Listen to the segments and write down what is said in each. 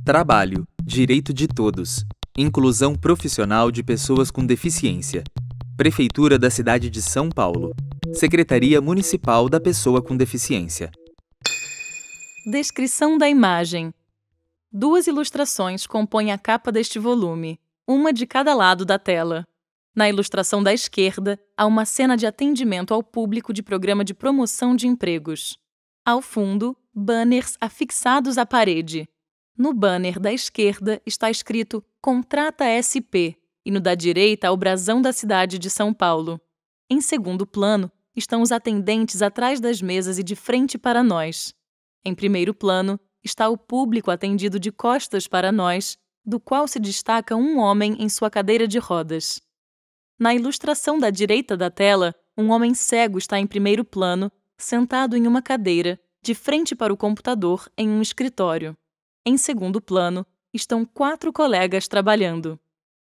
Trabalho, direito de todos. Inclusão profissional de pessoas com deficiência. Prefeitura da cidade de São Paulo. Secretaria Municipal da Pessoa com Deficiência. Descrição da imagem. 2 ilustrações compõem a capa deste volume, uma de cada lado da tela. Na ilustração da esquerda, há uma cena de atendimento ao público de programa de promoção de empregos. Ao fundo, banners afixados à parede. No banner da esquerda está escrito Contrata SP e no da direita o brasão da cidade de São Paulo. Em segundo plano, estão os atendentes atrás das mesas e de frente para nós. Em primeiro plano, está o público atendido de costas para nós, do qual se destaca um homem em sua cadeira de rodas. Na ilustração da direita da tela, um homem cego está em primeiro plano, sentado em uma cadeira, de frente para o computador em um escritório. Em segundo plano, estão 4 colegas trabalhando.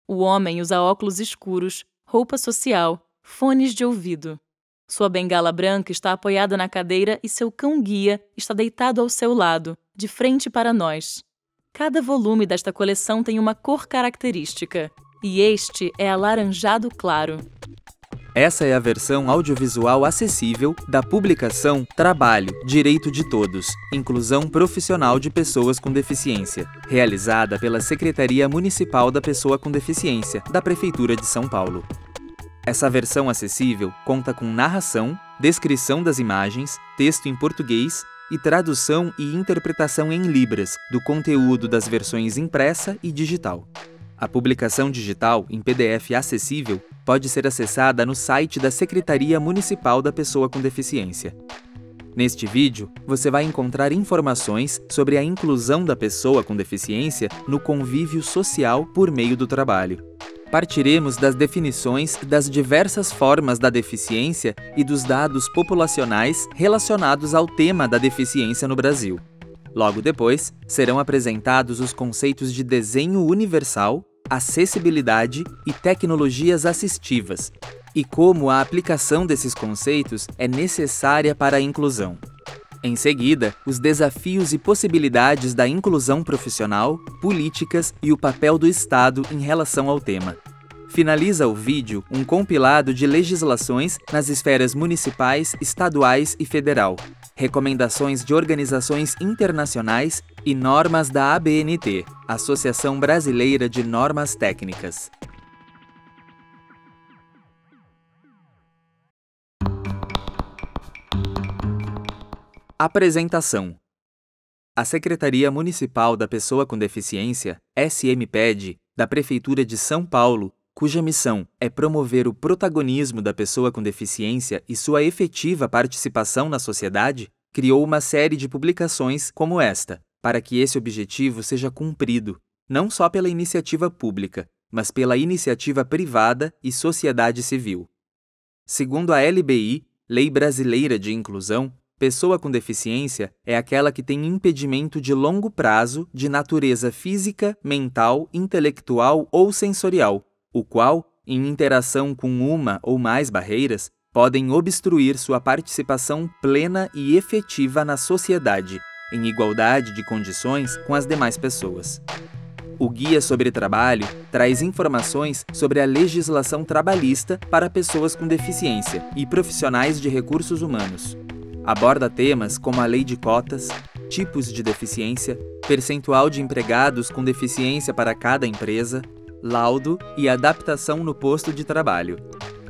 O homem usa óculos escuros, roupa social, fones de ouvido. Sua bengala branca está apoiada na cadeira e seu cão-guia está deitado ao seu lado, de frente para nós. Cada volume desta coleção tem uma cor característica, e este é alaranjado claro. Essa é a versão audiovisual acessível da publicação Trabalho, Direito de Todos, Inclusão Profissional de Pessoas com Deficiência, realizada pela Secretaria Municipal da Pessoa com Deficiência, da Prefeitura de São Paulo. Essa versão acessível conta com narração, descrição das imagens, texto em português e tradução e interpretação em Libras do conteúdo das versões impressa e digital. A publicação digital, em PDF acessível, pode ser acessada no site da Secretaria Municipal da Pessoa com Deficiência. Neste vídeo, você vai encontrar informações sobre a inclusão da pessoa com deficiência no convívio social por meio do trabalho. Partiremos das definições das diversas formas da deficiência e dos dados populacionais relacionados ao tema da deficiência no Brasil. Logo depois, serão apresentados os conceitos de desenho universal, acessibilidade e tecnologias assistivas, e como a aplicação desses conceitos é necessária para a inclusão. Em seguida, os desafios e possibilidades da inclusão profissional, políticas e o papel do Estado em relação ao tema. Finaliza o vídeo um compilado de legislações nas esferas municipais, estaduais e federal, recomendações de organizações internacionais e normas da ABNT, Associação Brasileira de Normas Técnicas. Apresentação. A Secretaria Municipal da Pessoa com Deficiência, SMPED, da Prefeitura de São Paulo, cuja missão é promover o protagonismo da pessoa com deficiência e sua efetiva participação na sociedade, criou uma série de publicações como esta, para que esse objetivo seja cumprido, não só pela iniciativa pública, mas pela iniciativa privada e sociedade civil. Segundo a LBI, Lei Brasileira de Inclusão, pessoa com deficiência é aquela que tem impedimento de longo prazo de natureza física, mental, intelectual ou sensorial, o qual, em interação com uma ou mais barreiras, podem obstruir sua participação plena e efetiva na sociedade, em igualdade de condições com as demais pessoas. O Guia sobre Trabalho traz informações sobre a legislação trabalhista para pessoas com deficiência e profissionais de recursos humanos. Aborda temas como a lei de cotas, tipos de deficiência, percentual de empregados com deficiência para cada empresa, laudo e adaptação no posto de trabalho.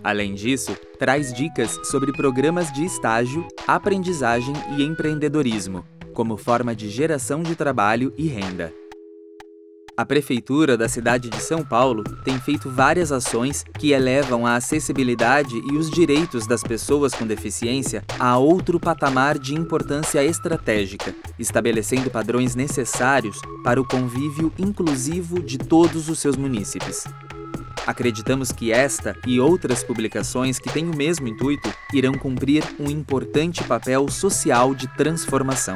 Além disso, traz dicas sobre programas de estágio, aprendizagem e empreendedorismo, como forma de geração de trabalho e renda. A Prefeitura da cidade de São Paulo tem feito várias ações que elevam a acessibilidade e os direitos das pessoas com deficiência a outro patamar de importância estratégica, estabelecendo padrões necessários para o convívio inclusivo de todos os seus munícipes. Acreditamos que esta e outras publicações que têm o mesmo intuito irão cumprir um importante papel social de transformação.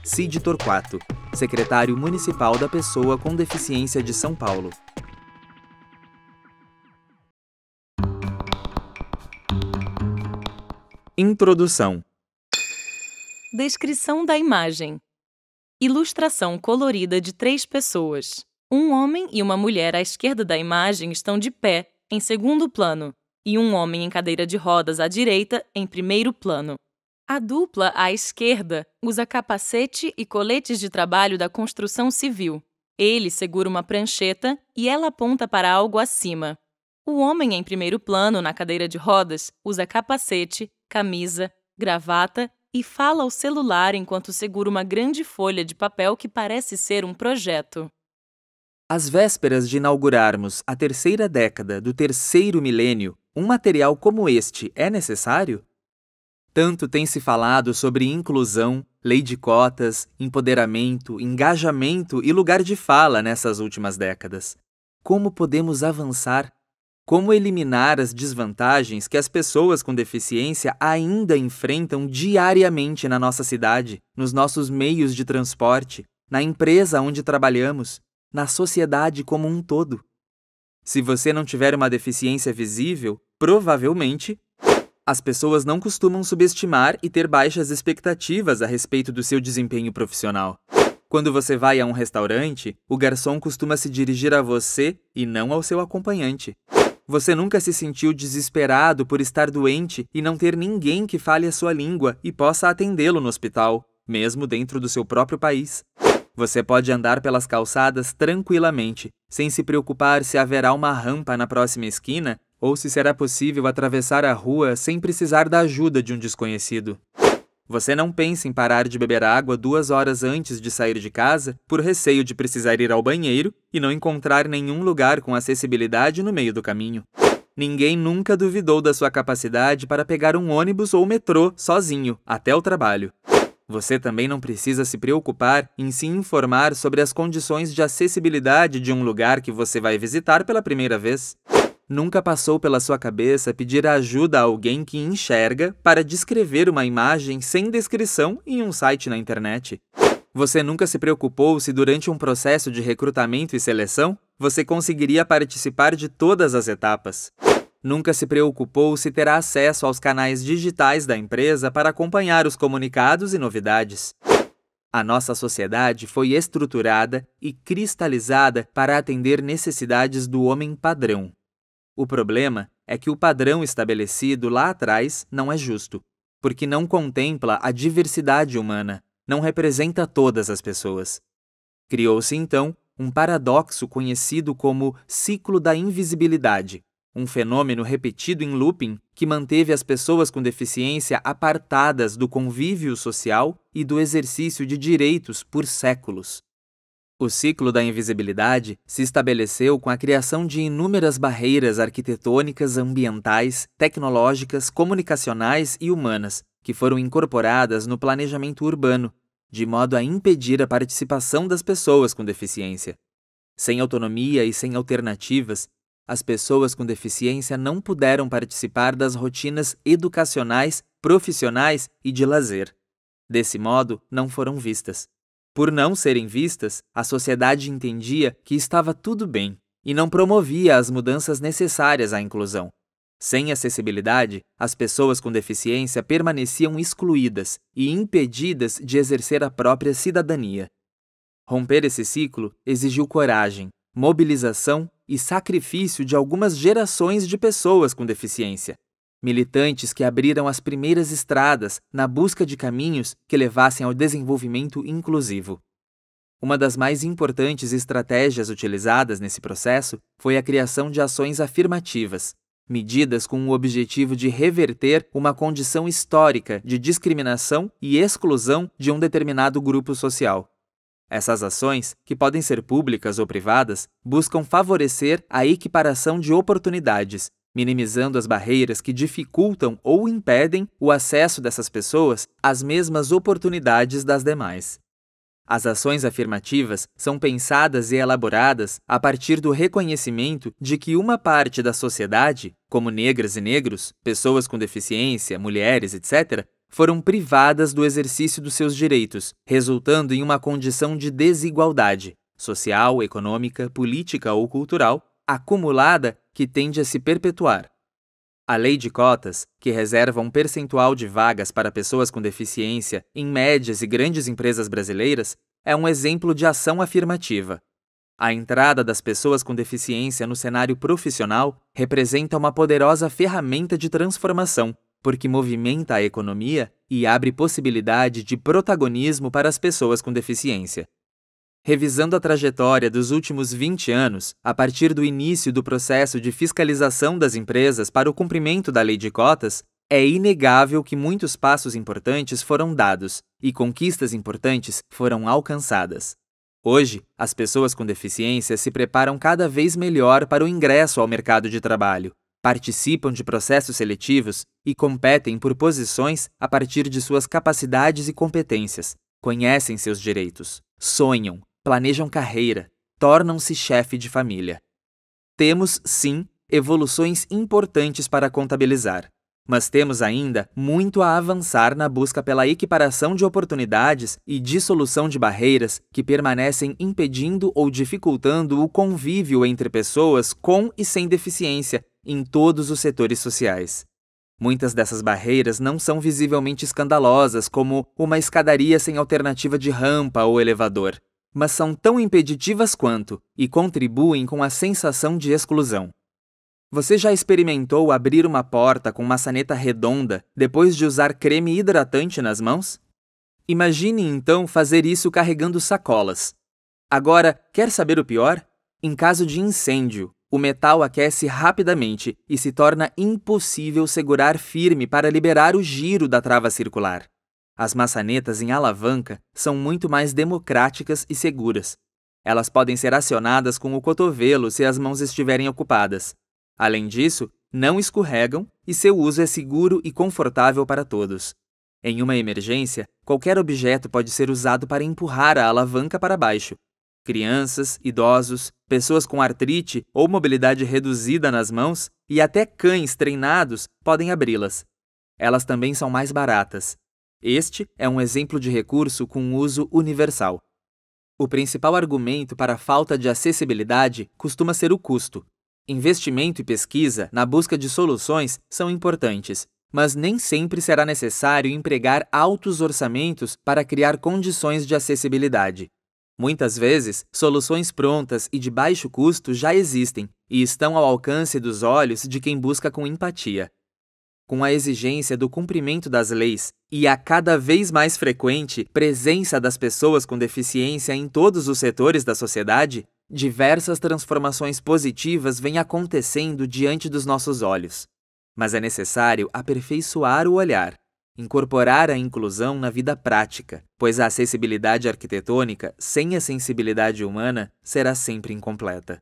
Cid Torquato, Secretário Municipal da Pessoa com Deficiência de São Paulo. Introdução. Descrição da imagem. Ilustração colorida de 3 pessoas. Um homem e uma mulher à esquerda da imagem estão de pé, em segundo plano, e um homem em cadeira de rodas à direita, em primeiro plano. A dupla à esquerda usa capacete e coletes de trabalho da construção civil. Ele segura uma prancheta e ela aponta para algo acima. O homem em primeiro plano, na cadeira de rodas, usa capacete, camisa, gravata e fala ao celular enquanto segura uma grande folha de papel que parece ser um projeto. Às vésperas de inaugurarmos a terceira década do terceiro milênio, um material como este é necessário? Tanto tem se falado sobre inclusão, lei de cotas, empoderamento, engajamento e lugar de fala nessas últimas décadas. Como podemos avançar? Como eliminar as desvantagens que as pessoas com deficiência ainda enfrentam diariamente na nossa cidade, nos nossos meios de transporte, na empresa onde trabalhamos, na sociedade como um todo? Se você não tiver uma deficiência visível, provavelmente as pessoas não costumam subestimar e ter baixas expectativas a respeito do seu desempenho profissional. Quando você vai a um restaurante, o garçom costuma se dirigir a você e não ao seu acompanhante. Você nunca se sentiu desesperado por estar doente e não ter ninguém que fale a sua língua e possa atendê-lo no hospital, mesmo dentro do seu próprio país. Você pode andar pelas calçadas tranquilamente, sem se preocupar se haverá uma rampa na próxima esquina ou se será possível atravessar a rua sem precisar da ajuda de um desconhecido. Você não pensa em parar de beber água 2 horas antes de sair de casa por receio de precisar ir ao banheiro e não encontrar nenhum lugar com acessibilidade no meio do caminho. Ninguém nunca duvidou da sua capacidade para pegar um ônibus ou metrô sozinho até o trabalho. Você também não precisa se preocupar em se informar sobre as condições de acessibilidade de um lugar que você vai visitar pela primeira vez. Nunca passou pela sua cabeça pedir ajuda a alguém que enxerga para descrever uma imagem sem descrição em um site na internet. Você nunca se preocupou se durante um processo de recrutamento e seleção você conseguiria participar de todas as etapas. Nunca se preocupou se terá acesso aos canais digitais da empresa para acompanhar os comunicados e novidades. A nossa sociedade foi estruturada e cristalizada para atender necessidades do homem padrão. O problema é que o padrão estabelecido lá atrás não é justo, porque não contempla a diversidade humana, não representa todas as pessoas. Criou-se, então, um paradoxo conhecido como ciclo da invisibilidade, um fenômeno repetido em looping que manteve as pessoas com deficiência apartadas do convívio social e do exercício de direitos por séculos. O ciclo da invisibilidade se estabeleceu com a criação de inúmeras barreiras arquitetônicas, ambientais, tecnológicas, comunicacionais e humanas, que foram incorporadas no planejamento urbano, de modo a impedir a participação das pessoas com deficiência. Sem autonomia e sem alternativas, as pessoas com deficiência não puderam participar das rotinas educacionais, profissionais e de lazer. Desse modo, não foram vistas. Por não serem vistas, a sociedade entendia que estava tudo bem e não promovia as mudanças necessárias à inclusão. Sem acessibilidade, as pessoas com deficiência permaneciam excluídas e impedidas de exercer a própria cidadania. Romper esse ciclo exigiu coragem, mobilização e sacrifício de algumas gerações de pessoas com deficiência. Militantes que abriram as primeiras estradas na busca de caminhos que levassem ao desenvolvimento inclusivo. Uma das mais importantes estratégias utilizadas nesse processo foi a criação de ações afirmativas, medidas com o objetivo de reverter uma condição histórica de discriminação e exclusão de um determinado grupo social. Essas ações, que podem ser públicas ou privadas, buscam favorecer a equiparação de oportunidades, minimizando as barreiras que dificultam ou impedem o acesso dessas pessoas às mesmas oportunidades das demais. As ações afirmativas são pensadas e elaboradas a partir do reconhecimento de que uma parte da sociedade, como negras e negros, pessoas com deficiência, mulheres, etc., foram privadas do exercício dos seus direitos, resultando em uma condição de desigualdade social, econômica, política ou cultural acumulada que tende a se perpetuar. A lei de cotas, que reserva um percentual de vagas para pessoas com deficiência em médias e grandes empresas brasileiras, é um exemplo de ação afirmativa. A entrada das pessoas com deficiência no cenário profissional representa uma poderosa ferramenta de transformação, porque movimenta a economia e abre possibilidade de protagonismo para as pessoas com deficiência. Revisando a trajetória dos últimos 20 anos, a partir do início do processo de fiscalização das empresas para o cumprimento da lei de cotas, é inegável que muitos passos importantes foram dados e conquistas importantes foram alcançadas. Hoje, as pessoas com deficiência se preparam cada vez melhor para o ingresso ao mercado de trabalho, participam de processos seletivos e competem por posições a partir de suas capacidades e competências, conhecem seus direitos, sonham, planejam carreira, tornam-se chefe de família. Temos, sim, evoluções importantes para contabilizar, mas temos ainda muito a avançar na busca pela equiparação de oportunidades e dissolução de barreiras que permanecem impedindo ou dificultando o convívio entre pessoas com e sem deficiência em todos os setores sociais. Muitas dessas barreiras não são visivelmente escandalosas, como uma escadaria sem alternativa de rampa ou elevador, mas são tão impeditivas quanto e contribuem com a sensação de exclusão. Você já experimentou abrir uma porta com maçaneta redonda depois de usar creme hidratante nas mãos? Imagine então fazer isso carregando sacolas. Agora, quer saber o pior? Em caso de incêndio, o metal aquece rapidamente e se torna impossível segurar firme para liberar o giro da trava circular. As maçanetas em alavanca são muito mais democráticas e seguras. Elas podem ser acionadas com o cotovelo se as mãos estiverem ocupadas. Além disso, não escorregam e seu uso é seguro e confortável para todos. Em uma emergência, qualquer objeto pode ser usado para empurrar a alavanca para baixo. Crianças, idosos, pessoas com artrite ou mobilidade reduzida nas mãos e até cães treinados podem abri-las. Elas também são mais baratas. Este é um exemplo de recurso com uso universal. O principal argumento para a falta de acessibilidade costuma ser o custo. Investimento e pesquisa na busca de soluções são importantes, mas nem sempre será necessário empregar altos orçamentos para criar condições de acessibilidade. Muitas vezes, soluções prontas e de baixo custo já existem e estão ao alcance dos olhos de quem busca com empatia. Com a exigência do cumprimento das leis e a cada vez mais frequente presença das pessoas com deficiência em todos os setores da sociedade, diversas transformações positivas vêm acontecendo diante dos nossos olhos. Mas é necessário aperfeiçoar o olhar, incorporar a inclusão na vida prática, pois a acessibilidade arquitetônica sem a sensibilidade humana será sempre incompleta.